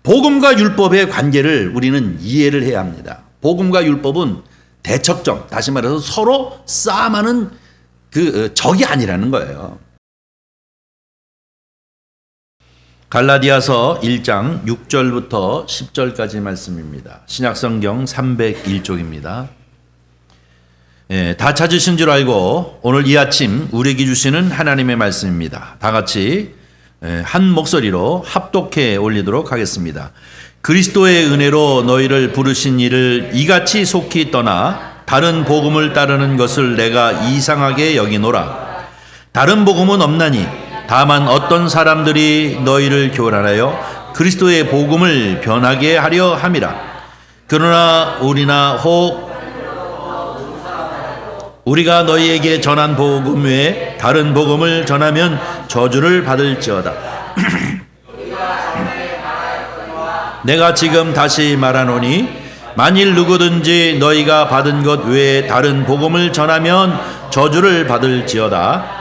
복음과 율법의 관계를 우리는 이해를 해야 합니다. 복음과 율법은 대척점, 다시 말해서 서로 싸움하는 그 적이 아니라는 거예요. 갈라디아서 1장 6절부터 10절까지 말씀입니다. 신약성경 301쪽입니다. 다 찾으신 줄 알고 오늘 이 아침 우리에게 주시는 하나님의 말씀입니다. 다 같이 한 목소리로 합독해 올리도록 하겠습니다. 그리스도의 은혜로 너희를 부르신 이를 이같이 속히 떠나 다른 복음을 따르는 것을 내가 이상하게 여기노라. 다른 복음은 없나니 다만 어떤 사람들이 너희를 교란하여 그리스도의 복음을 변하게 하려 함이라. 그러나 우리가 너희에게 전한 복음 외에 다른 복음을 전하면 저주를 받을지어다. 내가 지금 다시 말하노니 만일 누구든지 너희가 받은 것 외에 다른 복음을 전하면 저주를 받을지어다.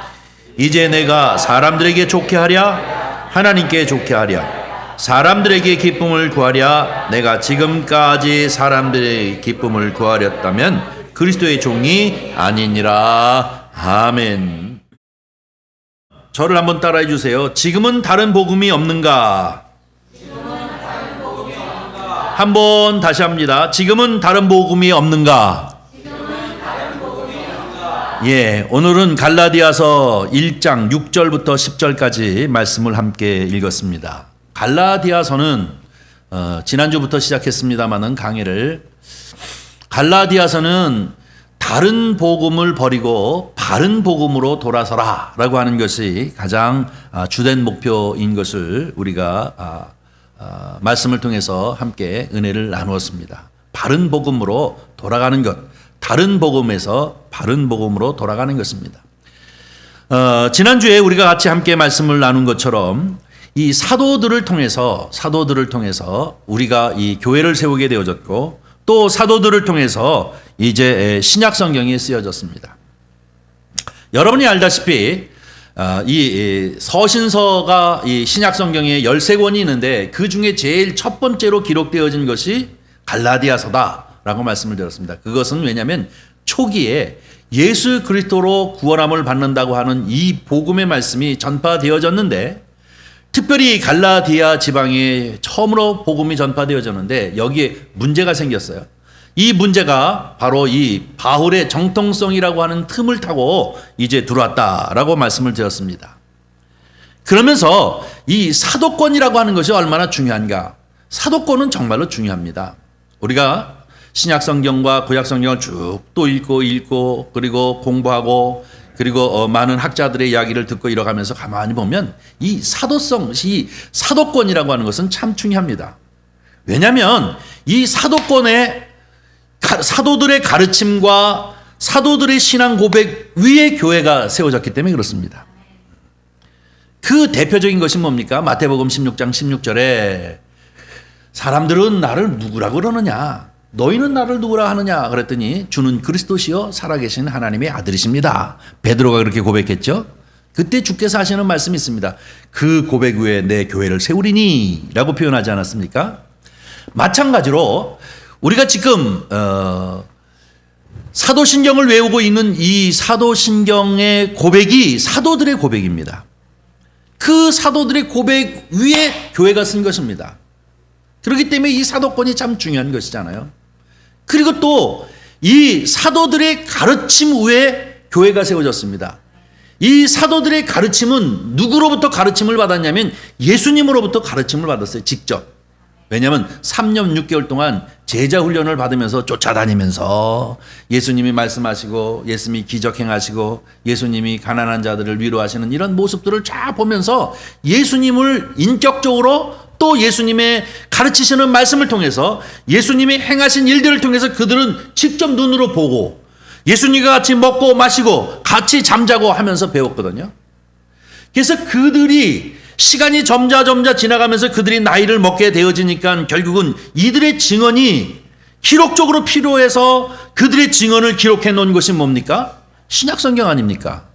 이제 내가 사람들에게 좋게 하랴 하나님께 좋게 하랴 사람들에게 기쁨을 구하랴 내가 지금까지 사람들의 기쁨을 구하렸다면 그리스도의 종이 아니니라. 아멘. 저를 한번 따라해 주세요. 지금은 다른 복음이 없는가? 한번 다시 합니다. 지금은 다른 복음이 없는가? 예, 오늘은 갈라디아서 1장 6절부터 10절까지 말씀을 함께 읽었습니다. 갈라디아서는 지난주부터 시작했습니다마는 강의를 갈라디아서는 다른 복음을 버리고 바른 복음으로 돌아서라 라고 하는 것이 가장 주된 목표인 것을 우리가 말씀을 통해서 함께 은혜를 나누었습니다. 바른 복음으로 돌아가는 것, 다른 복음에서 바른 복음으로 돌아가는 것입니다. 지난주에 우리가 같이 함께 말씀을 나눈 것처럼 이 사도들을 통해서 우리가 이 교회를 세우게 되어졌고 또 사도들을 통해서 이제 신약 성경이 쓰여졌습니다. 여러분이 알다시피 이 서신서가 이 신약 성경에 13권이 있는데 그 중에 제일 첫 번째로 기록되어진 것이 갈라디아서다라고 말씀을 드렸습니다. 그것은 왜냐하면 초기에 예수 그리스도로 구원함을 받는다고 하는 이 복음의 말씀이 전파되어졌는데 특별히 갈라디아 지방에 처음으로 복음이 전파되어졌는데 여기에 문제가 생겼어요. 이 문제가 바로 이 바울의 정통성이라고 하는 틈을 타고 이제 들어왔다라고 말씀을 드렸습니다. 그러면서 이 사도권이라고 하는 것이 얼마나 중요한가? 사도권은 정말로 중요합니다. 우리가 신약 성경과 구약 성경을 쭉 또 읽고 그리고 공부하고 그리고 많은 학자들의 이야기를 듣고 이뤄가면서 가만히 보면 이 사도성, 이 사도권이라고 하는 것은 참 중요합니다. 왜냐하면 이 사도권의 사도들의 가르침과 사도들의 신앙 고백 위에 교회가 세워졌기 때문에 그렇습니다. 그 대표적인 것이 뭡니까? 마태복음 16장 16절에 사람들은 나를 누구라고 그러느냐? 너희는 나를 누구라 하느냐? 그랬더니 주는 그리스도시요 살아계신 하나님의 아들이십니다. 베드로가 그렇게 고백했죠. 그때 주께서 하시는 말씀이 있습니다. 그 고백 위에 내 교회를 세우리니 라고 표현하지 않았습니까? 마찬가지로 우리가 지금 사도신경을 외우고 있는 이 사도신경의 고백이 사도들의 고백입니다. 그 사도들의 고백 위에 교회가 쓴 것입니다. 그렇기 때문에 이 사도권이 참 중요한 것이잖아요. 그리고 또 이 사도들의 가르침 위에 교회가 세워졌습니다. 이 사도들의 가르침은 누구로부터 가르침을 받았냐면 예수님으로부터 가르침을 받았어요. 직접. 왜냐하면 3년 6개월 동안 제자 훈련을 받으면서 쫓아다니면서 예수님이 말씀하시고 예수님이 기적행하시고 예수님이 가난한 자들을 위로하시는 이런 모습들을 쫙 보면서 예수님을 인격적으로 또 예수님의 가르치시는 말씀을 통해서 예수님이 행하신 일들을 통해서 그들은 직접 눈으로 보고 예수님과 같이 먹고 마시고 같이 잠자고 하면서 배웠거든요. 그래서 그들이 시간이 점차 지나가면서 그들이 나이를 먹게 되어지니까 결국은 이들의 증언이 기록적으로 필요해서 그들의 증언을 기록해 놓은 것이 뭡니까? 신약성경 아닙니까?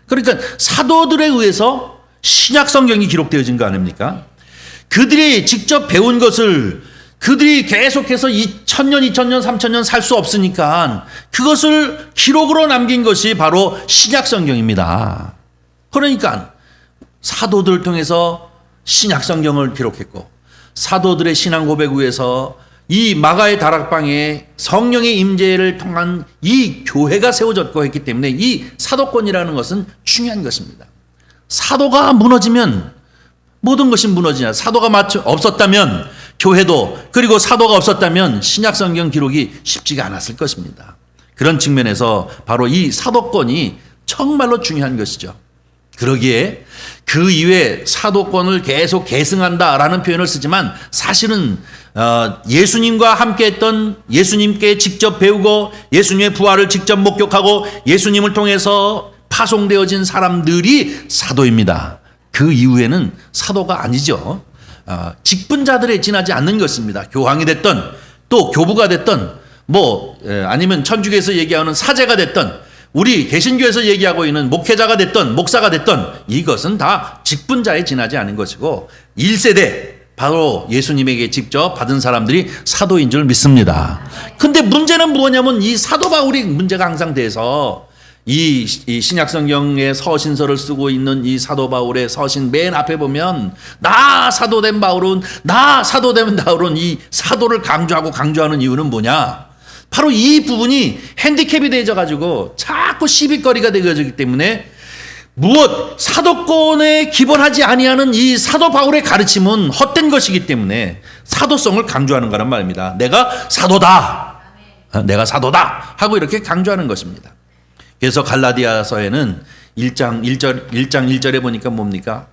그러니까 사도들에 의해서 신약성경이 기록되어진 거 아닙니까? 그들이 직접 배운 것을 그들이 계속해서 2000년, 2000년, 3000년 살 수 없으니까 그것을 기록으로 남긴 것이 바로 신약 성경입니다. 그러니까 사도들을 통해서 신약 성경을 기록했고 사도들의 신앙 고백 위에서 이 마가의 다락방에 성령의 임재를 통한 이 교회가 세워졌고 했기 때문에 이 사도권이라는 것은 중요한 것입니다. 사도가 무너지면 모든 것이 무너지냐. 사도가 없었다면 교회도, 그리고 사도가 없었다면 신약 성경 기록이 쉽지가 않았을 것입니다. 그런 측면에서 바로 이 사도권이 정말로 중요한 것이죠. 그러기에 그 이후에 사도권을 계속 계승한다라는 표현을 쓰지만 사실은 예수님과 함께했던, 예수님께 직접 배우고 예수님의 부활을 직접 목격하고 예수님을 통해서 파송되어진 사람들이 사도입니다. 그 이후에는 사도가 아니죠. 직분자들에 지나지 않는 것입니다. 교황이 됐던 또 교부가 됐던 아니면 천주교에서 얘기하는 사제가 됐던 우리 개신교에서 얘기하고 있는 목회자가 됐던 목사가 됐던 이것은 다 직분자에 지나지 않은 것이고 1세대 바로 예수님에게 직접 받은 사람들이 사도인 줄 믿습니다. 근데 문제는 뭐냐면 이 사도 바울이 문제가 항상 돼서 이 신약 성경의 서신서를 쓰고 있는 이 사도 바울의 서신 맨 앞에 보면 나 사도된 바울은 이 사도를 강조하는 이유는 뭐냐? 바로 이 부분이 핸디캡이 되어져 가지고 자꾸 시비거리가 되어지기 때문에 사도권에 기본하지 아니하는 이 사도 바울의 가르침은 헛된 것이기 때문에 사도성을 강조하는 거란 말입니다. 내가 사도다 하고 이렇게 강조하는 것입니다. 그래서 갈라디아서에는 1장 1절에 보니까 뭡니까?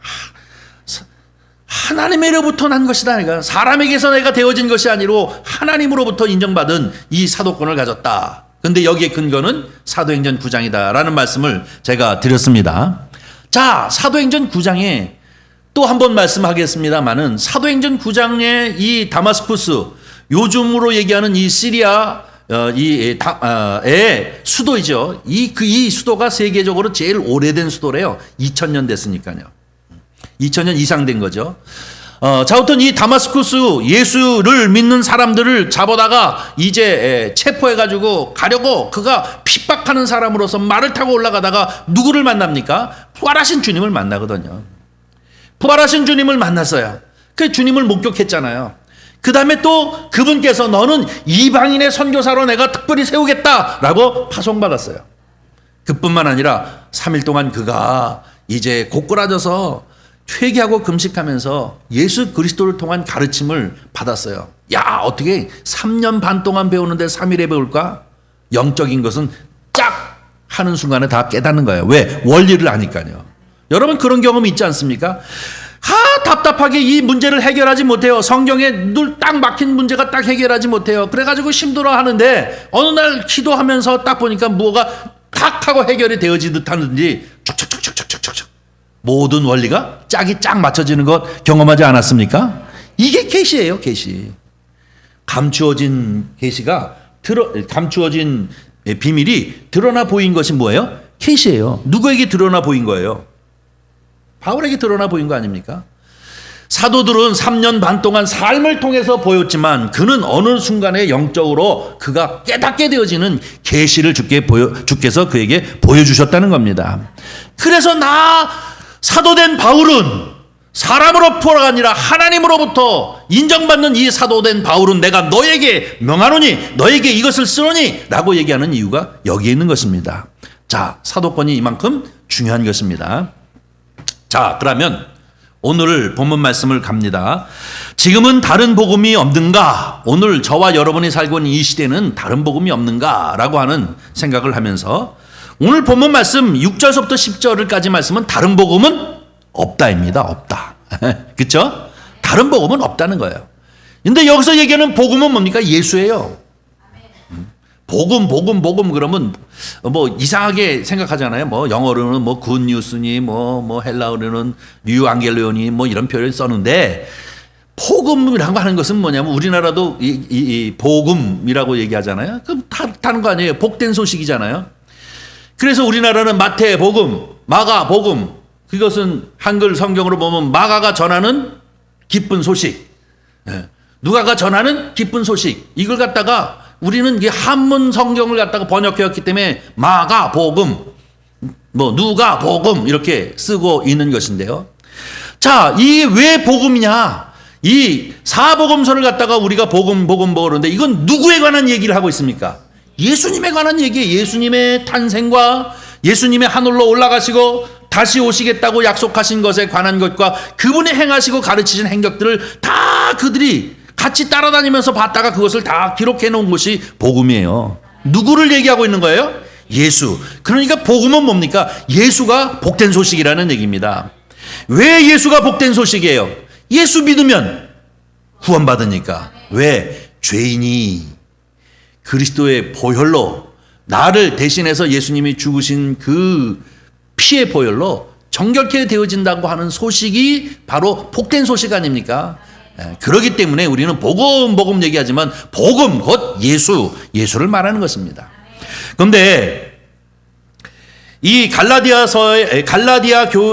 하나님으로부터 난 것이다. 그러니까 사람에게서 내가 되어진 것이 아니로 하나님으로부터 인정받은 이 사도권을 가졌다. 그런데 여기에 근거는 사도행전 9장이다라는 말씀을 제가 드렸습니다. 자, 사도행전 9장에 또 한 번 말씀하겠습니다만은 사도행전 9장의 이 다마스쿠스, 요즘으로 얘기하는 이 시리아 의 수도이죠. 이 수도가 세계적으로 제일 오래된 수도래요. 2000년 됐으니까요. 2000년 이상 된 거죠. 자, 어떤 이 다마스쿠스 예수를 믿는 사람들을 잡아다가 이제 체포해가지고 가려고 그가 핍박하는 사람으로서 말을 타고 올라가다가 누구를 만납니까? 부활하신 주님을 만나거든요. 부활하신 주님을 만났어요. 그 주님을 목격했잖아요. 그 다음에 또 그분께서 너는 이방인의 선교사로 내가 특별히 세우겠다라고 파송받았어요. 그뿐만 아니라 3일 동안 그가 이제 고꾸라져서 회개하고 금식하면서 예수 그리스도를 통한 가르침을 받았어요. 야, 어떻게 3년 반 동안 배우는데 3일에 배울까? 영적인 것은 쫙 하는 순간에 다 깨닫는 거예요. 왜? 원리를 아니까요. 여러분 그런 경험 있지 않습니까? 답답하게 이 문제를 해결하지 못해요. 성경에 눈 딱 막힌 문제가 딱 해결하지 못해요. 그래가지고 힘들어 하는데 어느 날 기도하면서 딱 보니까 뭐가 탁 하고 해결이 되어지듯 하는지 촉촉촉촉촉촉촉 모든 원리가 짝이 짝 맞춰지는 것 경험하지 않았습니까? 이게 계시예요, 계시. 감추어진 비밀이 드러나 보인 것이 뭐예요? 계시예요. 누구에게 드러나 보인 거예요? 바울에게 드러나 보인 거 아닙니까? 사도들은 3년 반 동안 삶을 통해서 보였지만 그는 어느 순간에 영적으로 그가 깨닫게 되어지는 계시를 주께서 그에게 보여주셨다는 겁니다. 그래서 사도된 바울은 사람으로부터가 아니라 하나님으로부터 인정받는 이 사도된 바울은 내가 너에게 명하노니 너에게 이것을 쓰노니 라고 얘기하는 이유가 여기에 있는 것입니다. 자, 사도권이 이만큼 중요한 것입니다. 자, 그러면 오늘 본문 말씀을 갑니다. 지금은 다른 복음이 없는가? 오늘 저와 여러분이 살고 있는 이 시대는 다른 복음이 없는가? 라고 하는 생각을 하면서 오늘 본문 말씀 6절서부터 10절까지 말씀은 다른 복음은 없다입니다. 없다. 그렇죠? 다른 복음은 없다는 거예요. 근데 여기서 얘기하는 복음은 뭡니까? 예수예요. 복음 그러면 이상하게 생각하잖아요. 영어로는 굿뉴스니 헬라어로는 뉴앙겔리온이 이런 표현을 썼는데 복음이라고 하는 것은 뭐냐면 우리나라도 이 복음이라고 얘기하잖아요. 그럼 다른 거 아니에요. 복된 소식이잖아요. 그래서 우리나라는 마태복음, 마가복음, 그것은 한글 성경으로 보면 마가가 전하는 기쁜 소식. 누가가 전하는 기쁜 소식. 이걸 갖다가 우리는 이게 한문 성경을 갖다가 번역해왔기 때문에 마가 복음, 누가 복음 이렇게 쓰고 있는 것인데요. 자, 이 왜 복음이냐? 이 사복음서를 갖다가 우리가 복음 그러는데 이건 누구에 관한 얘기를 하고 있습니까? 예수님에 관한 얘기예요. 예수님의 탄생과 예수님의 하늘로 올라가시고 다시 오시겠다고 약속하신 것에 관한 것과 그분이 행하시고 가르치신 행적들을 다 그들이 같이 따라다니면서 봤다가 그것을 다 기록해 놓은 것이 복음이에요. 누구를 얘기하고 있는 거예요? 예수. 그러니까 복음은 뭡니까? 예수가 복된 소식이라는 얘기입니다. 왜 예수가 복된 소식이에요? 예수 믿으면 구원받으니까. 왜? 죄인이 그리스도의 보혈로 나를 대신해서 예수님이 죽으신 그 피의 보혈로 정결케 되어진다고 하는 소식이 바로 복된 소식 아닙니까? 그렇기 때문에 우리는 복음 얘기하지만 복음 곧 예수를 말하는 것입니다. 그런데 이 갈라디아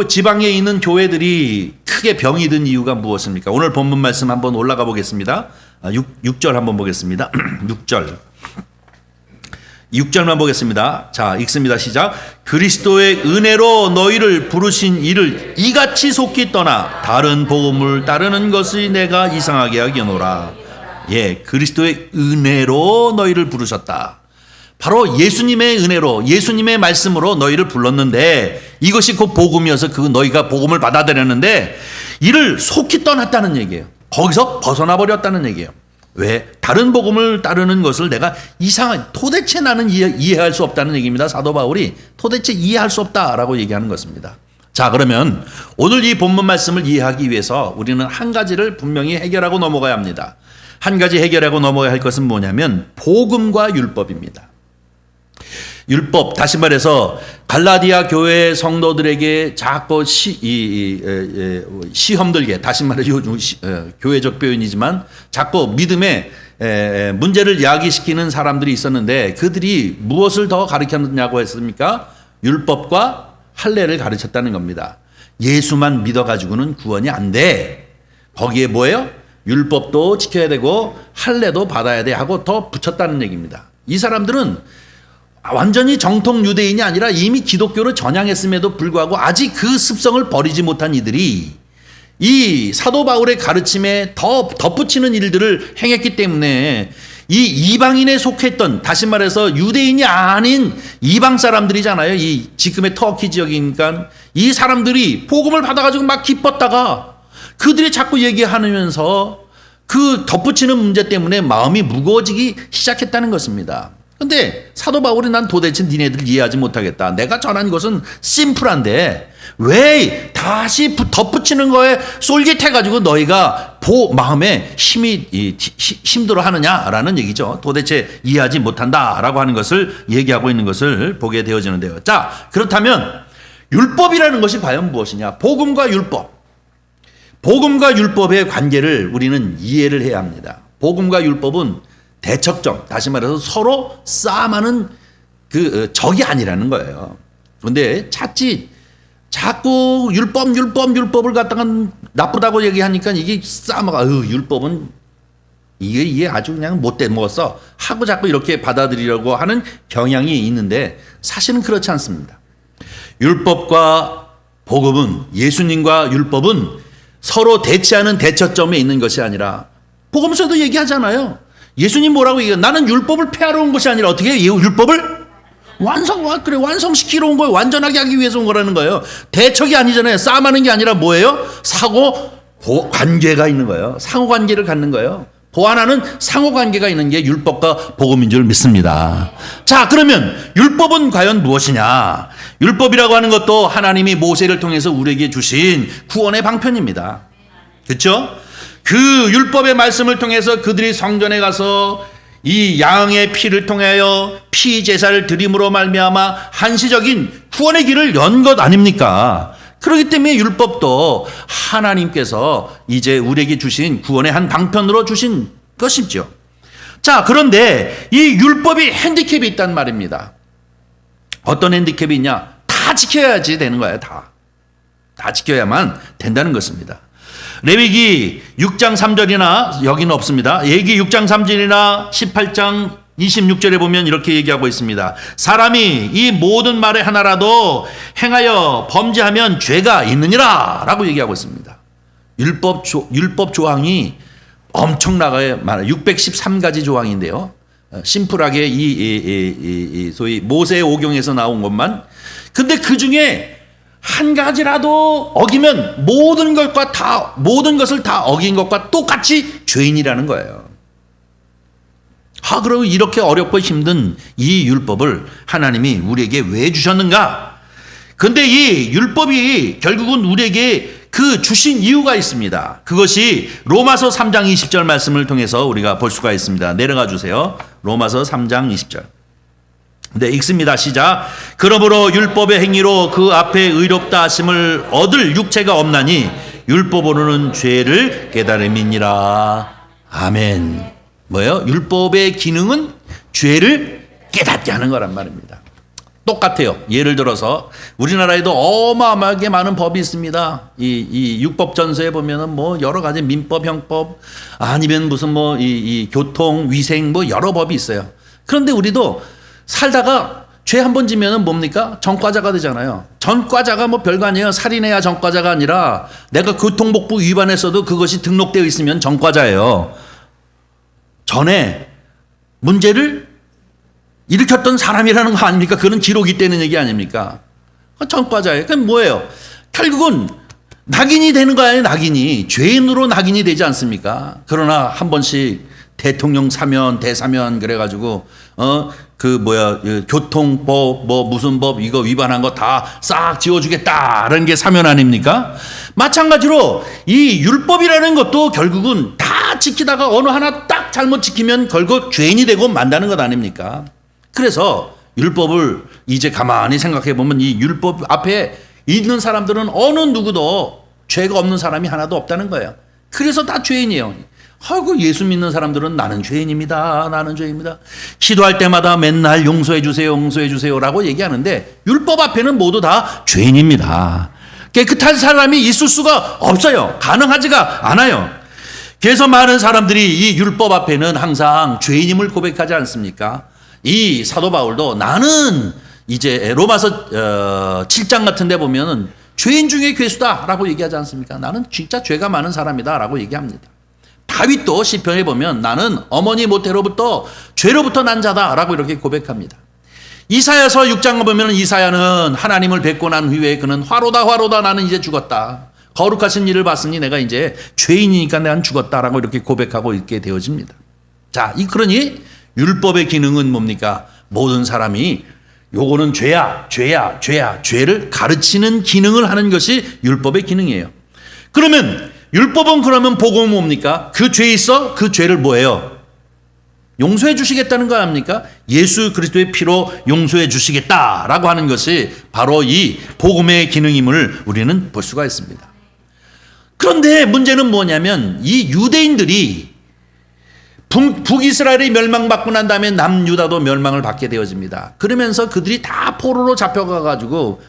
지방에 있는 교회들이 크게 병이 든 이유가 무엇입니까? 오늘 본문 말씀 한번 올라가 보겠습니다. 6절 한번 보겠습니다. 6절만 보겠습니다. 자, 읽습니다. 시작. 그리스도의 은혜로 너희를 부르신 이를 이같이 속히 떠나 다른 복음을 따르는 것이 내가 이상하게 하기노라. 그리스도의 은혜로 너희를 부르셨다. 바로 예수님의 은혜로 예수님의 말씀으로 너희를 불렀는데 이것이 곧 복음이어서 그 너희가 복음을 받아들였는데 이를 속히 떠났다는 얘기예요. 거기서 벗어나 버렸다는 얘기예요. 왜? 다른 복음을 따르는 것을 내가 도대체 나는 이해할 수 없다는 얘기입니다. 사도 바울이 도대체 이해할 수 없다라고 얘기하는 것입니다. 자, 그러면 오늘 이 본문 말씀을 이해하기 위해서 우리는 한 가지를 분명히 해결하고 넘어가야 합니다. 한 가지 해결하고 넘어가야 할 것은 뭐냐면 복음과 율법입니다. 율법, 다시 말해서 갈라디아 교회 성도들에게 자꾸 시험 들게, 다시 말해 교회적 표현이지만 자꾸 믿음에 문제를 야기시키는 사람들이 있었는데 그들이 무엇을 더 가르쳤냐고 했습니까? 율법과 할례를 가르쳤다는 겁니다. 예수만 믿어가지고는 구원이 안 돼. 거기에 뭐예요? 율법도 지켜야 되고 할례도 받아야 돼 하고 더 붙였다는 얘기입니다. 이 사람들은 완전히 정통 유대인이 아니라 이미 기독교를 전향했음에도 불구하고 아직 그 습성을 버리지 못한 이들이 이 사도 바울의 가르침에 더 덧붙이는 일들을 행했기 때문에 이 이방인에 속했던, 다시 말해서 유대인이 아닌 이방 사람들이잖아요. 이 지금의 터키 지역이니까 이 사람들이 복음을 받아가지고 막 기뻤다가 그들이 자꾸 얘기하면서 그 덧붙이는 문제 때문에 마음이 무거워지기 시작했다는 것입니다. 근데 사도 바울이 난 도대체 니네들 이해하지 못하겠다. 내가 전한 것은 심플한데 왜 다시 덧붙이는 거에 쏠깃해가지고 너희가 마음에 힘들어 하느냐라는 얘기죠. 도대체 이해하지 못한다라고 하는 것을 얘기하고 있는 것을 보게 되어지는데요. 자, 그렇다면 율법이라는 것이 과연 무엇이냐? 복음과 율법. 복음과 율법의 관계를 우리는 이해를 해야 합니다. 복음과 율법은 대척점, 다시 말해서 서로 싸움하는 그 적이 아니라는 거예요. 그런데 자꾸 율법을 갖다가 나쁘다고 얘기하니까 이게 싸움가 율법은 이게 아주 그냥 못돼 먹었어 하고 자꾸 이렇게 받아들이려고 하는 경향이 있는데 사실은 그렇지 않습니다. 율법과 복음은, 예수님과 율법은 서로 대치하는 대처점에 있는 것이 아니라 복음서도 얘기하잖아요. 예수님 뭐라고 얘기해요? 나는 율법을 폐하러 온 것이 아니라 어떻게 해요? 율법을 완성시키러 온 거예요. 완전하게 하기 위해서 온 거라는 거예요. 대척이 아니잖아요. 싸움하는 게 아니라 뭐예요? 관계가 있는 거예요. 상호관계를 갖는 거예요. 보완하는 상호관계가 있는 게 율법과 복음인 줄 믿습니다. 자, 그러면 율법은 과연 무엇이냐? 율법이라고 하는 것도 하나님이 모세를 통해서 우리에게 주신 구원의 방편입니다. 그렇죠? 그 율법의 말씀을 통해서 그들이 성전에 가서 이 양의 피를 통하여 피 제사를 드림으로 말미암아 한시적인 구원의 길을 연 것 아닙니까? 그렇기 때문에 율법도 하나님께서 이제 우리에게 주신 구원의 한 방편으로 주신 것이죠. 자, 그런데 이 율법이 핸디캡이 있단 말입니다. 어떤 핸디캡이 있냐? 다 지켜야지 되는 거예요. 다 지켜야만 된다는 것입니다. 레위기 6장 3절이나 여기는 없습니다. 예기 6장 3절이나 18장 26절에 보면 이렇게 얘기하고 있습니다. 사람이 이 모든 말의 하나라도 행하여 범죄하면 죄가 있느니라 라고 얘기하고 있습니다. 율법 조항이 엄청나게 많아요. 613가지 조항인데요. 심플하게 소위 모세의 오경에서 나온 것만. 근데 그 중에 한 가지라도 어기면 모든 것을 다 어긴 것과 똑같이 죄인이라는 거예요. 그러면 이렇게 어렵고 힘든 이 율법을 하나님이 우리에게 왜 주셨는가? 근데 이 율법이 결국은 우리에게 그 주신 이유가 있습니다. 그것이 로마서 3장 20절 말씀을 통해서 우리가 볼 수가 있습니다. 내려가 주세요. 로마서 3장 20절. 네, 읽습니다. 시작. 그러므로 율법의 행위로 그 앞에 의롭다 하심을 얻을 육체가 없나니 율법으로는 죄를 깨달음이니라. 아멘. 뭐예요? 율법의 기능은 죄를 깨닫게 하는 거란 말입니다. 똑같아요. 예를 들어서 우리나라에도 어마어마하게 많은 법이 있습니다. 이 육법전서에 보면은 뭐 여러 가지 민법, 형법, 아니면 무슨 이 교통, 위생 여러 법이 있어요. 그런데 우리도 살다가 죄 한 번 지면은 뭡니까? 전과자가 되잖아요. 전과자가 별거 아니에요. 살인해야 전과자가 아니라 내가 교통복부 위반했어도 그것이 등록되어 있으면 전과자예요. 전에 문제를 일으켰던 사람이라는 거 아닙니까? 그런 기록이 있다는 얘기 아닙니까? 전과자예요. 그건 뭐예요? 결국은 낙인이 되는 거 아니에요? 낙인이. 죄인으로 낙인이 되지 않습니까? 그러나 한 번씩 대통령 사면, 대사면 그래가지고 교통법 무슨 법 이거 위반한 거 다 싹 지워주겠다라는 게 사면 아닙니까? 마찬가지로 이 율법이라는 것도 결국은 다 지키다가 어느 하나 딱 잘못 지키면 결국 죄인이 되고 만다는 것 아닙니까? 그래서 율법을 이제 가만히 생각해 보면 이 율법 앞에 있는 사람들은 어느 누구도 죄가 없는 사람이 하나도 없다는 거예요. 그래서 다 죄인이에요. 예수 믿는 사람들은 나는 죄인입니다. 나는 죄인입니다. 기도할 때마다 맨날 용서해 주세요. 용서해 주세요라고 얘기하는데 율법 앞에는 모두 다 죄인입니다. 깨끗한 사람이 있을 수가 없어요. 가능하지가 않아요. 그래서 많은 사람들이 이 율법 앞에는 항상 죄인임을 고백하지 않습니까? 이 사도 바울도 나는 이제 로마서 7장 같은 데 보면은 죄인 중에 괴수다라고 얘기하지 않습니까? 나는 진짜 죄가 많은 사람이다라고 얘기합니다. 다윗도 시편에 보면 나는 어머니 모태로부터 죄로부터 난 자다라고 이렇게 고백합니다. 이사야서 6장을 보면 이사야는 하나님을 뵙고 난 후에 그는 화로다 나는 이제 죽었다. 거룩하신 일을 봤으니 내가 이제 죄인이니까 내가 죽었다라고 이렇게 고백하고 있게 되어집니다. 자, 그러니 율법의 기능은 뭡니까? 모든 사람이 요거는 죄를 가르치는 기능을 하는 것이 율법의 기능이에요. 그러면 율법은 그러면 복음은 뭡니까? 그 죄 있어? 그 죄를 뭐예요? 용서해 주시겠다는 거 아닙니까? 예수 그리스도의 피로 용서해 주시겠다라고 하는 것이 바로 이 복음의 기능임을 우리는 볼 수가 있습니다. 그런데 문제는 뭐냐면 이 유대인들이 북이스라엘이 멸망받고 난 다음에 남유다도 멸망을 받게 되어집니다. 그러면서 그들이 다 포로로 잡혀가가지고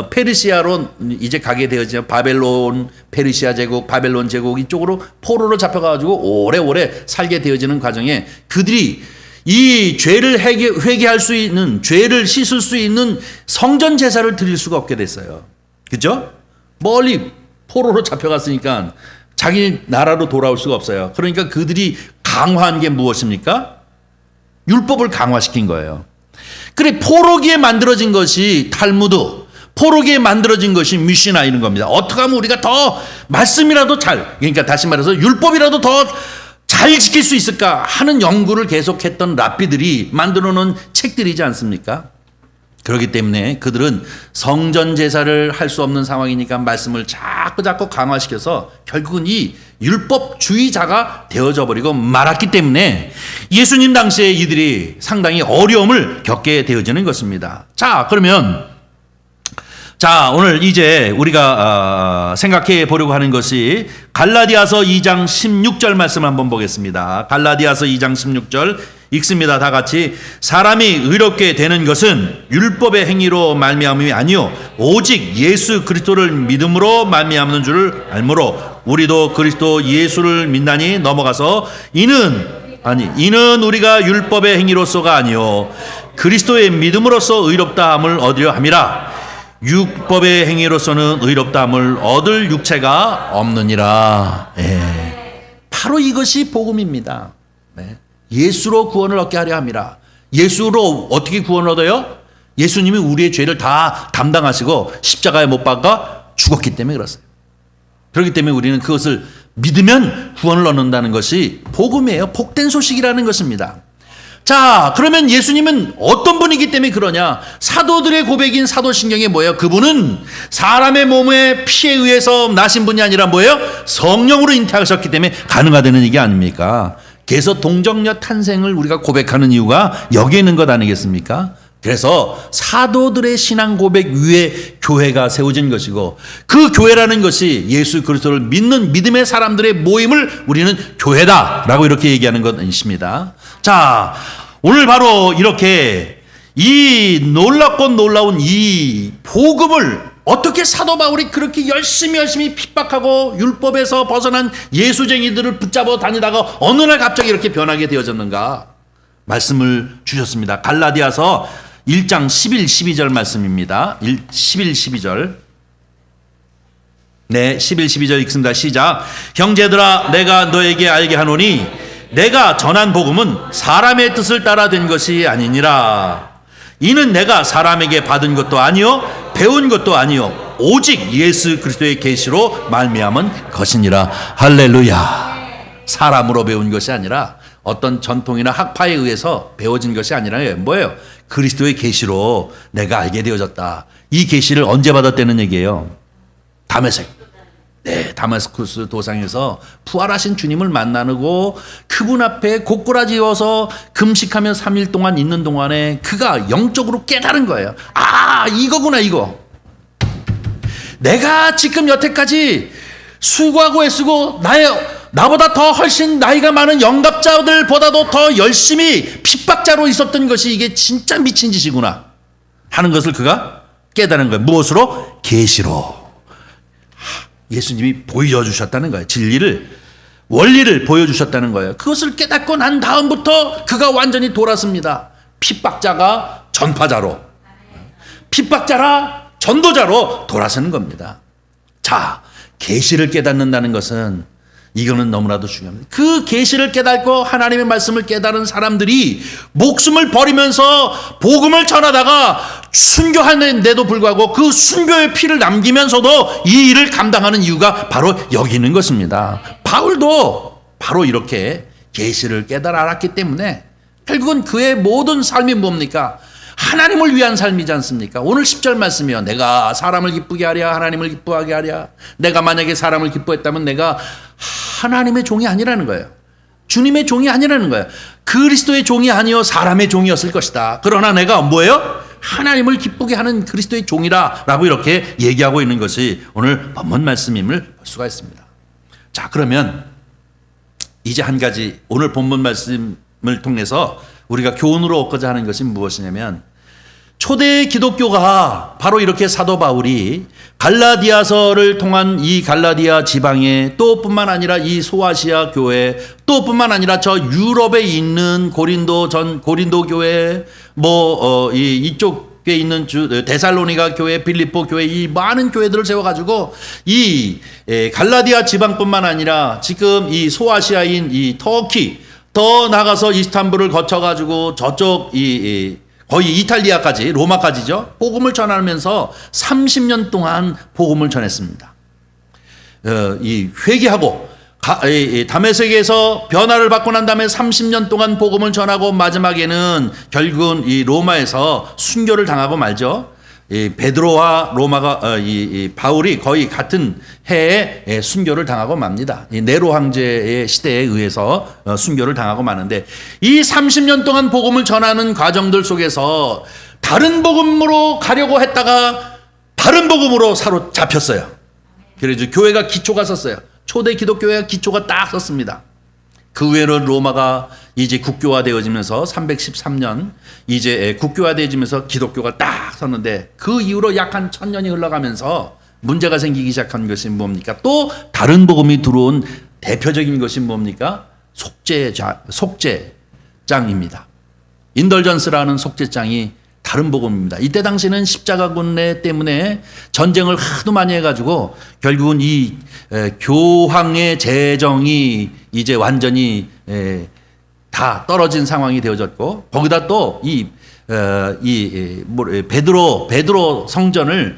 페르시아로 이제 가게 되어지죠. 바벨론, 페르시아 제국, 바벨론 제국 이쪽으로 포로로 잡혀가지고 오래오래 살게 되어지는 과정에 그들이 이 죄를 회개할 수 있는, 죄를 씻을 수 있는 성전 제사를 드릴 수가 없게 됐어요. 그죠? 멀리 포로로 잡혀갔으니까 자기 나라로 돌아올 수가 없어요. 그러니까 그들이 강화한 게 무엇입니까? 율법을 강화시킨 거예요. 그래, 포로기에 만들어진 것이 탈무드, 포로기에 만들어진 것이 미시나 이런 겁니다. 어떻게 하면 우리가 더 말씀이라도 그러니까 다시 말해서 율법이라도 더 잘 지킬 수 있을까 하는 연구를 계속했던 랍비들이 만들어 놓은 책들이지 않습니까? 그렇기 때문에 그들은 성전 제사를 할 수 없는 상황이니까 말씀을 자꾸 강화시켜서 결국은 이 율법주의자가 되어져 버리고 말았기 때문에 예수님 당시에 이들이 상당히 어려움을 겪게 되어지는 것입니다. 그러면 오늘 이제 우리가 생각해 보려고 하는 것이 갈라디아서 2장 16절 말씀 한번 보겠습니다. 갈라디아서 2장 16절 읽습니다. 다 같이. 사람이 의롭게 되는 것은 율법의 행위로 말미암음이 아니요 오직 예수 그리스도를 믿음으로 말미암는 줄을 알므로 우리도 그리스도 예수를 믿나니 넘어가서 이는 우리가 율법의 행위로서가 아니요 그리스도의 믿음으로써 의롭다 함을 얻으려 함이라. 율법의 행위로서는 의롭다 함을 얻을 육체가 없느니라. 바로 이것이 복음입니다. 예수로 구원을 얻게 하려 함이라. 예수로 어떻게 구원을 얻어요? 예수님이 우리의 죄를 다 담당하시고 십자가에 못 박아 죽었기 때문에 그렇습니다. 그렇기 때문에 우리는 그것을 믿으면 구원을 얻는다는 것이 복음이에요. 복된 소식이라는 것입니다. 자, 그러면 예수님은 어떤 분이기 때문에 그러냐? 사도들의 고백인 사도신경이 뭐예요? 그분은 사람의 몸의 피에 의해서 나신 분이 아니라 뭐예요? 성령으로 잉태하셨기 때문에 가능하다는 얘기 아닙니까? 그래서 동정녀 탄생을 우리가 고백하는 이유가 여기에 있는 것 아니겠습니까? 그래서 사도들의 신앙 고백 위에 교회가 세워진 것이고 그 교회라는 것이 예수 그리스도를 믿는 믿음의 사람들의 모임을 우리는 교회다라고 이렇게 얘기하는 것입니다. 자, 오늘 바로 이렇게 이 놀랍고 놀라운 이 복음을 어떻게 사도 바울이 그렇게 열심히 핍박하고 율법에서 벗어난 예수쟁이들을 붙잡아 다니다가 어느 날 갑자기 이렇게 변하게 되어졌는가 말씀을 주셨습니다. 갈라디아서 1장 11, 12절 말씀입니다. 11, 12절. 네, 11, 12절 읽습니다. 시작. 형제들아 내가 너에게 알게 하노니 내가 전한 복음은 사람의 뜻을 따라 된 것이 아니니라. 이는 내가 사람에게 받은 것도 아니요 배운 것도 아니요 오직 예수 그리스도의 계시로 말미암은 것이니라. 할렐루야. 사람으로 배운 것이 아니라 어떤 전통이나 학파에 의해서 배워진 것이 아니라 뭐예요? 그리스도의 계시로 내가 알게 되어졌다. 이 계시를 언제 받았다는 얘기예요? 다메스쿠스 도상에서 부활하신 주님을 만나고 그분 앞에 고꾸라지어서 금식하며 3일 동안 있는 동안에 그가 영적으로 깨달은 거예요. 아, 이거구나 이거. 내가 지금 여태까지 수고하고 애쓰고 나보다 더 훨씬 나이가 많은 영갑자들보다도 더 열심히 핍박자로 있었던 것이 이게 진짜 미친 짓이구나 하는 것을 그가 깨달은 거예요. 무엇으로? 계시로. 예수님이 보여주셨다는 거예요. 진리를, 원리를 보여주셨다는 거예요. 그것을 깨닫고 난 다음부터 그가 완전히 돌았습니다. 핍박자가 전파자로, 핍박자라 전도자로 돌아서는 겁니다. 자, 계시를 깨닫는다는 것은 이거는 너무나도 중요합니다. 그 계시를 깨닫고 하나님의 말씀을 깨달은 사람들이 목숨을 버리면서 복음을 전하다가 순교하는데도 불구하고 그 순교의 피를 남기면서도 이 일을 감당하는 이유가 바로 여기 있는 것입니다. 바울도 바로 이렇게 계시를 깨달아 알았기 때문에 결국은 그의 모든 삶이 뭡니까? 하나님을 위한 삶이지 않습니까? 오늘 10절 말씀이요. 내가 사람을 기쁘게 하랴 하나님을 기뻐하게 하랴. 내가 만약에 사람을 기뻐했다면 내가 하나님의 종이 아니라는 거예요. 주님의 종이 아니라는 거예요. 그리스도의 종이 아니요 사람의 종이었을 것이다. 그러나 내가 뭐예요? 하나님을 기쁘게 하는 그리스도의 종이라라고 이렇게 얘기하고 있는 것이 오늘 본문 말씀임을 볼 수가 있습니다. 자, 그러면 이제 한 가지 오늘 본문 말씀을 통해서 우리가 교훈으로 얻고자 하는 것이 무엇이냐면 초대 기독교가 바로 이렇게 사도 바울이 갈라디아서를 통한 이 갈라디아 지방에 또 뿐만 아니라 이 소아시아 교회 또 뿐만 아니라 저 유럽에 있는 고린도 교회 이쪽에 있는 데살로니가 교회, 빌립보 교회 이 많은 교회들을 세워가지고 이 갈라디아 지방뿐만 아니라 지금 이 소아시아인 이 터키 더 나가서 이스탄불을 거쳐가지고 저쪽 거의 이탈리아까지 로마까지죠. 복음을 전하면서 30년 동안 복음을 전했습니다. 이 회개하고 다메섹에서 변화를 받고 난 다음에 30년 동안 복음을 전하고 마지막에는 결국은 이 로마에서 순교를 당하고 말죠. 이 베드로와 바울이 거의 같은 해에 순교를 당하고 맙니다. 이 네로 황제의 시대에 의해서 순교를 당하고 마는데 이 30년 동안 복음을 전하는 과정들 속에서 다른 복음으로 가려고 했다가 다른 복음으로 사로잡혔어요. 그래서 교회가 기초가 섰어요. 초대 기독교회가 기초가 딱 섰습니다. 그 외로 로마가 이제 국교화되어지면서 313년 이제 국교화되어지면서 기독교가 딱 섰는데 그 이후로 약 한 1000년이 흘러가면서 문제가 생기기 시작한 것이 뭡니까? 또 다른 복음이 들어온 대표적인 것이 뭡니까? 속죄장입니다. 인덜전스라는 속죄장이 다른 복음입니다. 이때 당시는 십자가 군례 때문에 전쟁을 하도 많이 해가지고 결국은 이 교황의 재정이 이제 완전히 다 떨어진 상황이 되어졌고 거기다 또 베드로 성전을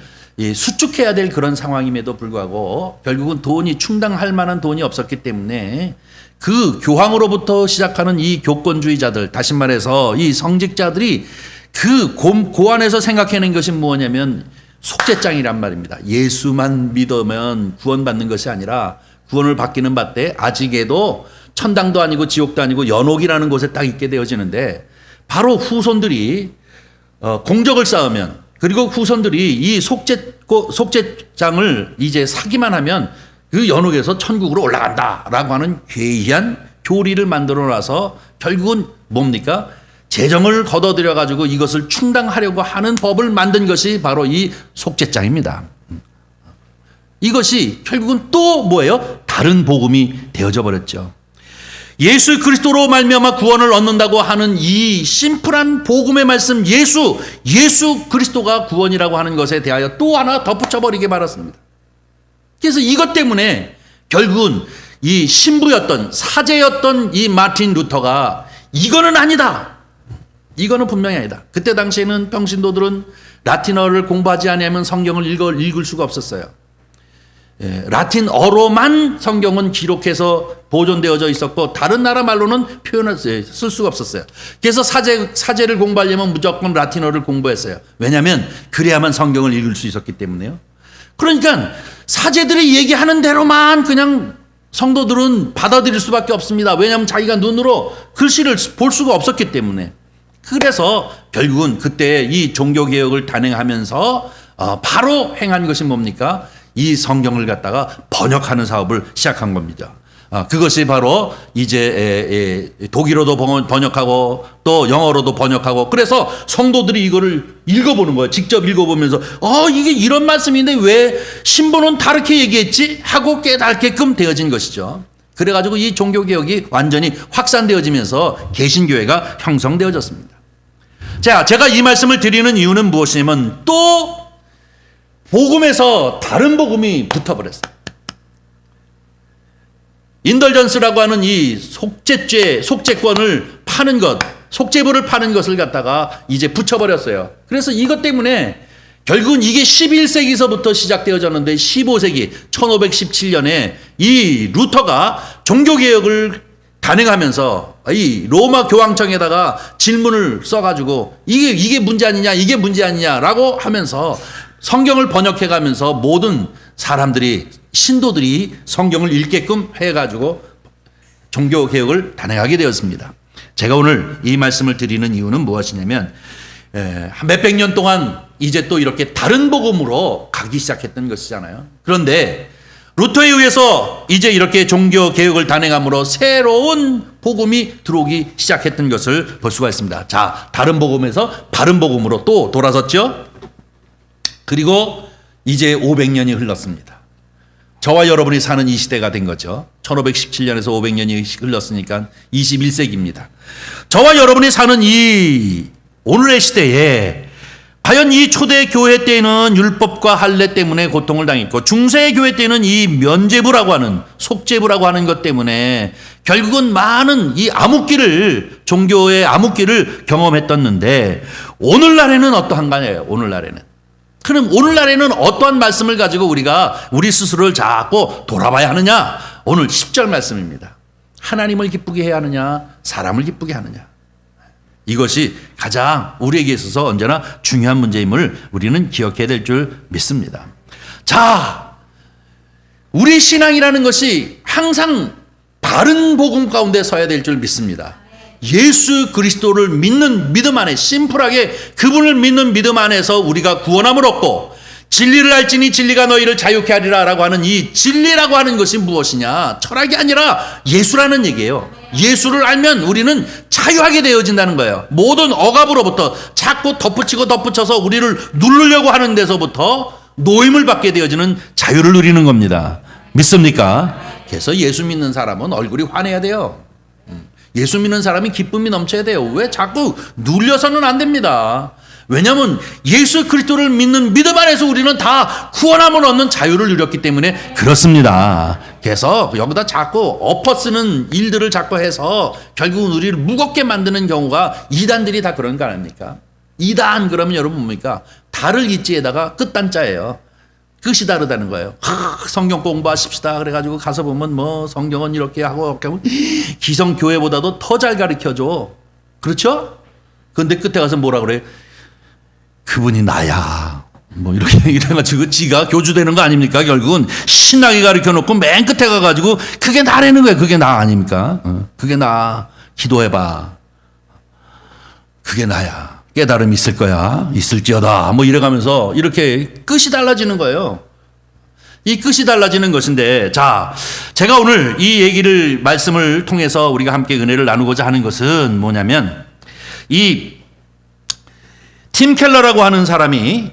수축해야 될 그런 상황임에도 불구하고 결국은 돈이 충당할 만한 돈이 없었기 때문에 그 교황으로부터 시작하는 이 교권주의자들, 다시 말해서 이 성직자들이 그 고안에서 생각해낸 것이 뭐냐면 속죄장이란 말입니다. 예수만 믿으면 구원받는 것이 아니라 구원을 받기는 받되 아직에도 천당도 아니고 지옥도 아니고 연옥이라는 곳에 딱 있게 되어지는데 바로 후손들이 공적을 쌓으면 그리고 후손들이 이 속죄장을 이제 사기만 하면 그 연옥에서 천국으로 올라간다라고 하는 괴이한 교리를 만들어 놔서 결국은 뭡니까? 재정을 걷어들여 가지고 이것을 충당하려고 하는 법을 만든 것이 바로 이 속죄장입니다. 이것이 결국은 또 뭐예요? 다른 복음이 되어져 버렸죠. 예수 그리스도로 말미암아 구원을 얻는다고 하는 이 심플한 복음의 말씀 예수 그리스도가 구원이라고 하는 것에 대하여 또 하나 덧붙여버리게 말았습니다. 그래서 이것 때문에 결국은 이 신부였던 사제였던 이 마틴 루터가 이거는 아니다. 이거는 분명히 아니다. 그때 당시에는 평신도들은 라틴어를 공부하지 않으면 성경을 읽을 수가 없었어요. 라틴어로만 성경은 기록해서 보존되어져 있었고 다른 나라 말로는 표현을 쓸 수가 없었어요. 그래서 사제를 공부하려면 무조건 라틴어를 공부했어요. 왜냐하면 그래야만 성경을 읽을 수 있었기 때문에요. 그러니까 사제들이 얘기하는 대로만 그냥 성도들은 받아들일 수밖에 없습니다. 왜냐하면 자기가 눈으로 글씨를 볼 수가 없었기 때문에. 그래서 결국은 그때 이 종교개혁을 단행하면서 바로 행한 것이 뭡니까? 이 성경을 갖다가 번역하는 사업을 시작한 겁니다. 그것이 바로 이제 독일어도 번역하고 또 영어로도 번역하고 그래서 성도들이 이거를 읽어보는 거예요. 직접 읽어보면서 이게 이런 말씀인데 왜 신부는 다르게 얘기했지? 하고 깨닫게끔 되어진 것이죠. 그래가지고 이 종교개혁이 완전히 확산되어지면서 개신교회가 형성되어졌습니다. 자, 제가 이 말씀을 드리는 이유는 무엇이냐면 또 복음에서 다른 복음이 붙어버렸어요. 인덜전스라고 하는 이 속죄권을 파는 것, 속죄부를 파는 것을 갖다가 이제 붙여버렸어요. 그래서 이것 때문에 결국은 이게 11세기서부터 시작되어졌는데 15세기 1517년에 이 루터가 종교개혁을 단행하면서 이 로마 교황청에다가 질문을 써가지고 이게 문제 아니냐 이게 문제 아니냐라고 하면서 성경을 번역해가면서 모든 사람들이 신도들이 성경을 읽게끔 해가지고 종교개혁을 단행하게 되었습니다. 제가 오늘 이 말씀을 드리는 이유는 무엇이냐면 몇백 년 동안 이제 또 이렇게 다른 복음으로 가기 시작했던 것이잖아요. 그런데 루터에 의해서 이제 이렇게 종교개혁을 단행함으로 새로운 복음이 들어오기 시작했던 것을 볼 수가 있습니다. 자, 다른 복음에서 바른 복음으로 또 돌아섰죠. 그리고 이제 500년이 흘렀습니다. 저와 여러분이 사는 이 시대가 된 거죠. 1517년에서 500년이 흘렀으니까 21세기입니다. 저와 여러분이 사는 이 오늘의 시대에 과연 이 초대 교회 때는 율법과 할례 때문에 고통을 당했고 중세 교회 때는 이 면죄부라고 하는 속죄부라고 하는 것 때문에 결국은 많은 이 암흑기를 종교의 암흑기를 경험했었는데 오늘날에는 어떠한가요? 오늘날에는. 그럼 오늘날에는 어떠한 말씀을 가지고 우리가 우리 스스로를 자꾸 돌아봐야 하느냐? 오늘 10절 말씀입니다. 하나님을 기쁘게 해야 하느냐? 사람을 기쁘게 하느냐? 이것이 가장 우리에게 있어서 언제나 중요한 문제임을 우리는 기억해야 될 줄 믿습니다. 자, 우리 신앙이라는 것이 항상 바른 복음 가운데 서야 될 줄 믿습니다. 예수 그리스도를 믿는 믿음 안에 심플하게 그분을 믿는 믿음 안에서 우리가 구원함을 얻고 진리를 알지니 진리가 너희를 자유케 하리라 라고 하는 이 진리라고 하는 것이 무엇이냐? 철학이 아니라 예수라는 얘기예요. 예수를 알면 우리는 자유하게 되어진다는 거예요. 모든 억압으로부터 자꾸 덧붙여서 우리를 누르려고 하는 데서부터 노임을 받게 되어지는 자유를 누리는 겁니다. 믿습니까? 그래서 예수 믿는 사람은 얼굴이 환해야 돼요. 예수 믿는 사람이 기쁨이 넘쳐야 돼요. 왜 자꾸 눌려서는 안 됩니다. 왜냐하면 예수 그리스도를 믿는 믿음 안에서 우리는 다 구원함을 얻는 자유를 누렸기 때문에 그렇습니다. 그래서 여기다 자꾸 엎어쓰는 일들을 자꾸 해서 결국은 우리를 무겁게 만드는 경우가 이단들이 다 그런 거 아닙니까? 이단 그러면 여러분 뭡니까? 달을 이지에다가 끝단자예요. 끝이 다르다는 거예요. 성경 공부하십시다. 그래가지고 가서 보면 뭐 성경은 이렇게 하고 이렇게 하면 기성교회보다도 더 잘 가르쳐줘. 그렇죠? 근데 끝에 가서 뭐라 그래요? 그분이 나야. 뭐 이렇게 이래가지고 지가 교주되는 거 아닙니까? 결국은 신나게 가르쳐 놓고 맨 끝에 가가지고 그게 나라는 거예요. 그게 나 아닙니까? 그게 나. 기도해봐. 그게 나야. 깨달음이 있을 거야. 있을지어다. 뭐 이래가면서 이렇게 끝이 달라지는 거예요. 이 끝이 달라지는 것인데, 자, 제가 오늘 이 얘기를 말씀을 통해서 우리가 함께 은혜를 나누고자 하는 것은 뭐냐면 이 팀 켈러라고 하는 사람이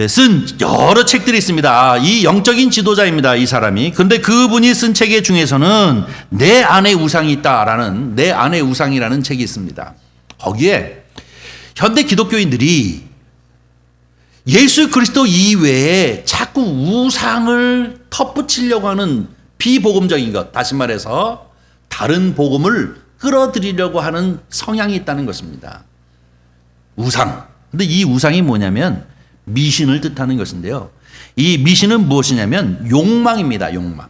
쓴 여러 책들이 있습니다. 이 영적인 지도자입니다. 이 사람이. 그런데 그분이 쓴 책 중에서는 내 안에 우상이 있다라는 내 안에 우상이라는 책이 있습니다. 거기에 현대 기독교인들이 예수 그리스도 이외에 자꾸 우상을 덧붙이려고 하는 비복음적인 것, 다시 말해서 다른 복음을 끌어들이려고 하는 성향이 있다는 것입니다. 우상. 근데 이 우상이 뭐냐면 미신을 뜻하는 것인데요. 이 미신은 무엇이냐면 욕망입니다. 욕망.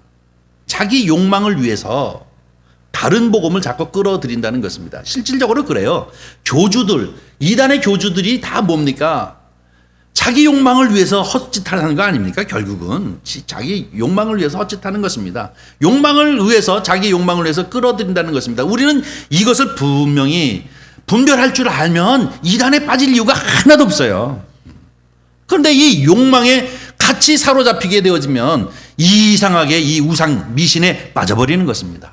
자기 욕망을 위해서 다른 복음을 자꾸 끌어들인다는 것입니다. 실질적으로 그래요. 교주들, 이단의 교주들이 다 뭡니까? 자기 욕망을 위해서 헛짓하는 거 아닙니까? 결국은 자기 욕망을 위해서 헛짓하는 것입니다. 욕망을 위해서 자기 욕망을 위해서 끌어들인다는 것입니다. 우리는 이것을 분명히 분별할 줄 알면 이단에 빠질 이유가 하나도 없어요. 그런데 이 욕망에 같이 사로잡히게 되어지면 이상하게 이 우상 미신에 빠져버리는 것입니다.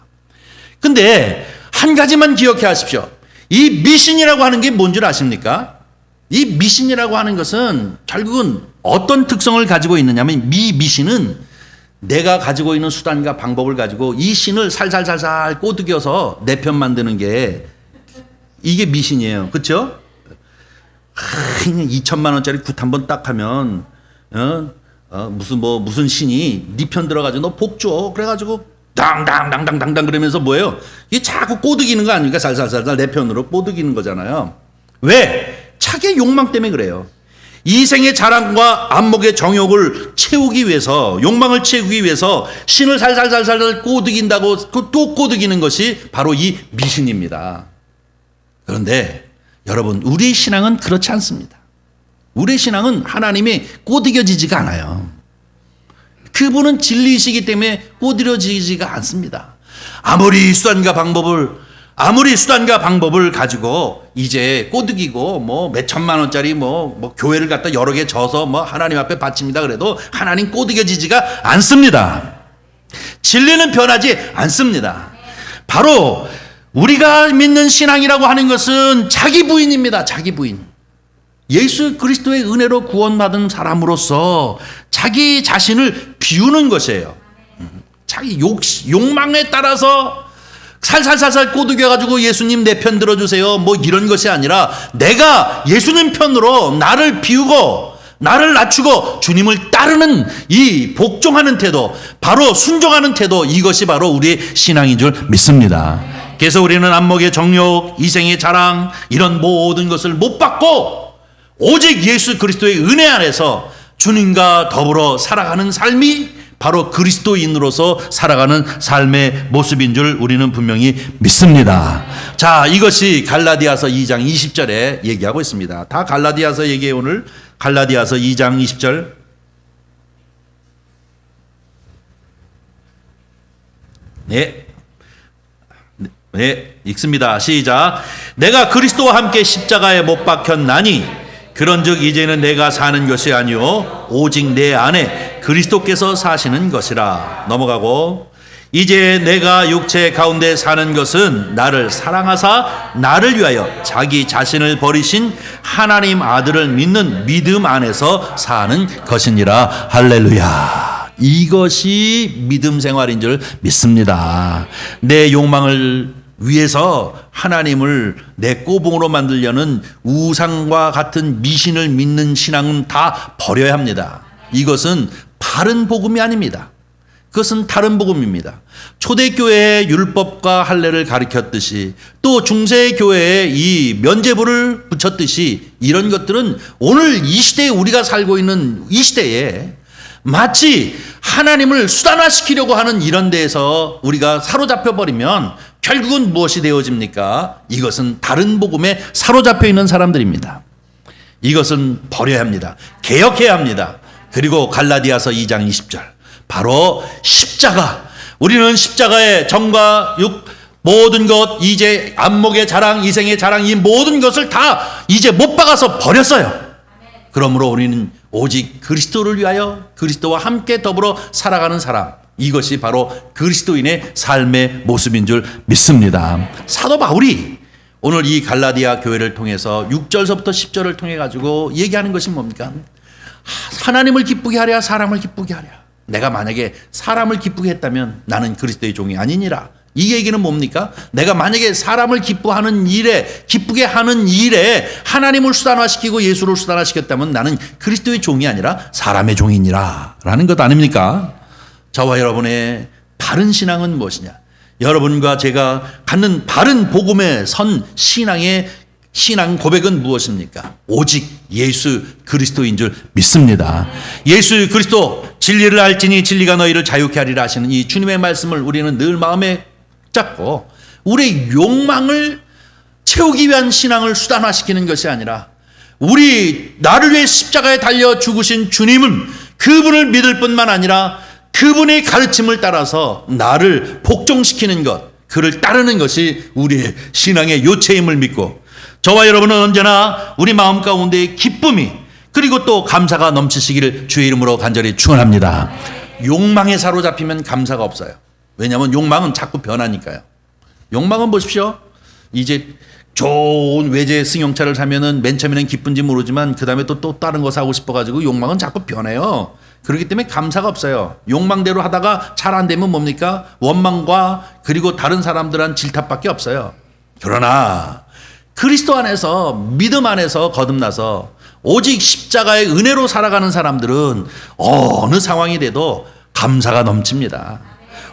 근데 한 가지만 기억해 하십시오. 이 미신이라고 하는 게 뭔 줄 아십니까? 이 미신이라고 하는 것은 결국은 어떤 특성을 가지고 있느냐면 이 미신은 내가 가지고 있는 수단과 방법을 가지고 이 신을 살살살살 꼬드겨서 내 편 만드는 게 이게 미신이에요. 그렇죠? 2천만 원짜리 굿 한 번 딱 하면 무슨 신이 네 편 들어가지고 너 복 줘. 그래가지고 당당당당당당 그러면서 뭐예요? 이게 자꾸 꼬드기는 거 아닙니까? 살살살살 내 편으로 꼬드기는 거잖아요. 왜? 자기의 욕망 때문에 그래요. 이생의 자랑과 안목의 정욕을 채우기 위해서, 욕망을 채우기 위해서 신을 살살살살 꼬드긴다고 또 꼬드기는 것이 바로 이 미신입니다. 그런데 여러분, 우리 신앙은 그렇지 않습니다. 우리 신앙은 하나님이 꼬드겨지지가 않아요. 그분은 진리이시기 때문에 꼬드겨지지가 않습니다. 아무리 수단과 방법을 가지고 이제 꼬드기고 뭐 몇 천만 원짜리 뭐 교회를 갖다 여러 개 져서 뭐 하나님 앞에 바칩니다. 그래도 하나님 꼬드겨지지가 않습니다. 진리는 변하지 않습니다. 바로 우리가 믿는 신앙이라고 하는 것은 자기 부인입니다. 자기 부인. 예수 그리스도의 은혜로 구원받은 사람으로서 자기 자신을 비우는 것이에요. 자기 욕망에 따라서 살살살살 꼬드겨가지고 예수님 내 편 들어주세요. 뭐 이런 것이 아니라 내가 예수님 편으로 나를 비우고 나를 낮추고 주님을 따르는 이 복종하는 태도, 바로 순종하는 태도, 이것이 바로 우리의 신앙인 줄 믿습니다. 그래서 우리는 안목의 정욕, 이생의 자랑, 이런 모든 것을 못 받고 오직 예수 그리스도의 은혜 안에서 주님과 더불어 살아가는 삶이 바로 그리스도인으로서 살아가는 삶의 모습인 줄 우리는 분명히 믿습니다. 자, 이것이 갈라디아서 2장 20절에 얘기하고 있습니다. 다 갈라디아서 얘기해요. 오늘 갈라디아서 2장 20절. 네, 읽습니다. 시작. 내가 그리스도와 함께 십자가에 못 박혔나니 그런즉 이제는 내가 사는 것이 아니요 오직 내 안에 그리스도께서 사시는 것이라. 넘어가고 이제 내가 육체 가운데 사는 것은 나를 사랑하사 나를 위하여 자기 자신을 버리신 하나님 아들을 믿는 믿음 안에서 사는 것이니라. 할렐루야. 이것이 믿음 생활인 줄 믿습니다. 내 욕망을 위해서 하나님을 내 꼬붕으로 만들려는 우상과 같은 미신을 믿는 신앙은 다 버려야 합니다. 이것은 바른 복음이 아닙니다. 그것은 다른 복음입니다. 초대교회의 율법과 할례를 가르쳤듯이 또 중세교회에 이 면죄부를 붙였듯이 이런 것들은 오늘 이 시대에 우리가 살고 있는 이 시대에 마치 하나님을 수단화시키려고 하는 이런 데에서 우리가 사로잡혀 버리면 결국은 무엇이 되어집니까? 이것은 다른 복음에 사로잡혀 있는 사람들입니다. 이것은 버려야 합니다. 개혁해야 합니다. 그리고 갈라디아서 2장 20절 바로 십자가. 우리는 십자가의 정과 육 모든 것, 이제 안목의 자랑, 이생의 자랑, 이 모든 것을 다 이제 못 박아서 버렸어요. 그러므로 우리는 오직 그리스도를 위하여 그리스도와 함께 더불어 살아가는 사람, 이것이 바로 그리스도인의 삶의 모습인 줄 믿습니다. 사도 바울이 오늘 이 갈라디아 교회를 통해서 6절서부터 10절을 통해 가지고 얘기하는 것이 뭡니까? 하나님을 기쁘게 하랴 사람을 기쁘게 하랴. 내가 만약에 사람을 기쁘게 했다면 나는 그리스도의 종이 아니니라. 이 얘기는 뭡니까? 내가 만약에 사람을 기쁘하는 일에, 기쁘게 하는 일에 하나님을 수단화시키고 예수를 수단화시켰다면 나는 그리스도의 종이 아니라 사람의 종이니라 라는 것 아닙니까? 저와 여러분의 바른 신앙은 무엇이냐? 여러분과 제가 갖는 바른 복음에 선 신앙의 신앙 고백은 무엇입니까? 오직 예수 그리스도인 줄 믿습니다. 예수 그리스도 진리를 알지니 진리가 너희를 자유케 하리라 하시는 이 주님의 말씀을 우리는 늘 마음에 잡고 우리의 욕망을 채우기 위한 신앙을 수단화시키는 것이 아니라 나를 위해 십자가에 달려 죽으신 주님은 그분을 믿을 뿐만 아니라 그분의 가르침을 따라서 나를 복종시키는 것, 그를 따르는 것이 우리의 신앙의 요체임을 믿고 저와 여러분은 언제나 우리 마음 가운데 기쁨이 그리고 또 감사가 넘치시기를 주의 이름으로 간절히 축원합니다. 욕망에 사로잡히면 감사가 없어요. 왜냐하면 욕망은 자꾸 변하니까요. 욕망은 보십시오. 이제 좋은 외제 승용차를 사면은 맨 처음에는 기쁜지 모르지만 그 다음에 또 다른 거 사고 싶어가지고 욕망은 자꾸 변해요. 그렇기 때문에 감사가 없어요. 욕망대로 하다가 잘 안 되면 뭡니까? 원망과 그리고 다른 사람들한 질타밖에 없어요. 그러나 그리스도 안에서 믿음 안에서 거듭나서 오직 십자가의 은혜로 살아가는 사람들은 어느 상황이 돼도 감사가 넘칩니다.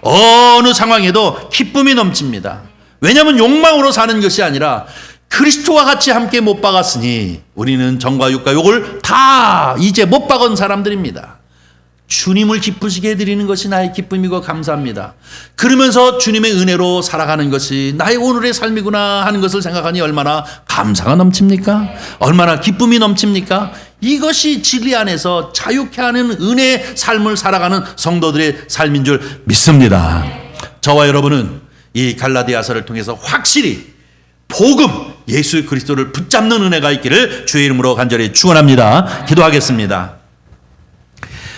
어느 상황에도 기쁨이 넘칩니다. 왜냐하면 욕망으로 사는 것이 아니라 그리스도와 같이 함께 못 박았으니 우리는 정과 육과 욕을 다 이제 못 박은 사람들입니다. 주님을 기쁘시게 해드리는 것이 나의 기쁨이고 감사합니다. 그러면서 주님의 은혜로 살아가는 것이 나의 오늘의 삶이구나 하는 것을 생각하니 얼마나 감사가 넘칩니까? 얼마나 기쁨이 넘칩니까? 이것이 진리 안에서 자유케 하는 은혜의 삶을 살아가는 성도들의 삶인 줄 믿습니다. 저와 여러분은 이 갈라디아서를 통해서 확실히 복음, 예수 그리스도를 붙잡는 은혜가 있기를 주의 이름으로 간절히 축원합니다. 기도하겠습니다.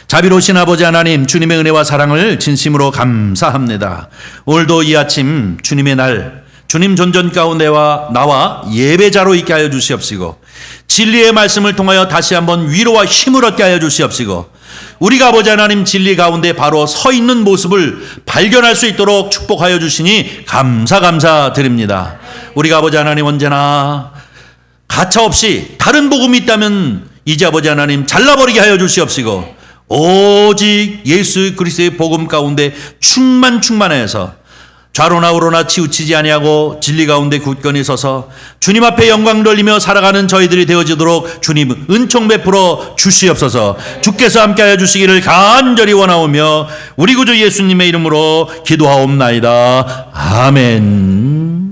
자비로우신 아버지 하나님, 주님의 은혜와 사랑을 진심으로 감사합니다. 오늘도 이 아침 주님의 날, 주님 존전 가운데와 나와 예배자로 있게 하여 주시옵시고 진리의 말씀을 통하여 다시 한번 위로와 힘을 얻게 하여 주시옵시고 우리가 아버지 하나님 진리 가운데 바로 서 있는 모습을 발견할 수 있도록 축복하여 주시니 감사드립니다. 우리가 아버지 하나님 언제나 가차없이 다른 복음이 있다면 이제 아버지 하나님 잘라버리게 하여 주시옵시고 오직 예수 그리스도의 복음 가운데 충만해서 좌로나 우로나 치우치지 아니하고 진리 가운데 굳건히 서서 주님 앞에 영광 돌리며 살아가는 저희들이 되어지도록 주님 은총 베풀어 주시옵소서. 주께서 함께하여 주시기를 간절히 원하오며 우리 구주 예수님의 이름으로 기도하옵나이다. 아멘.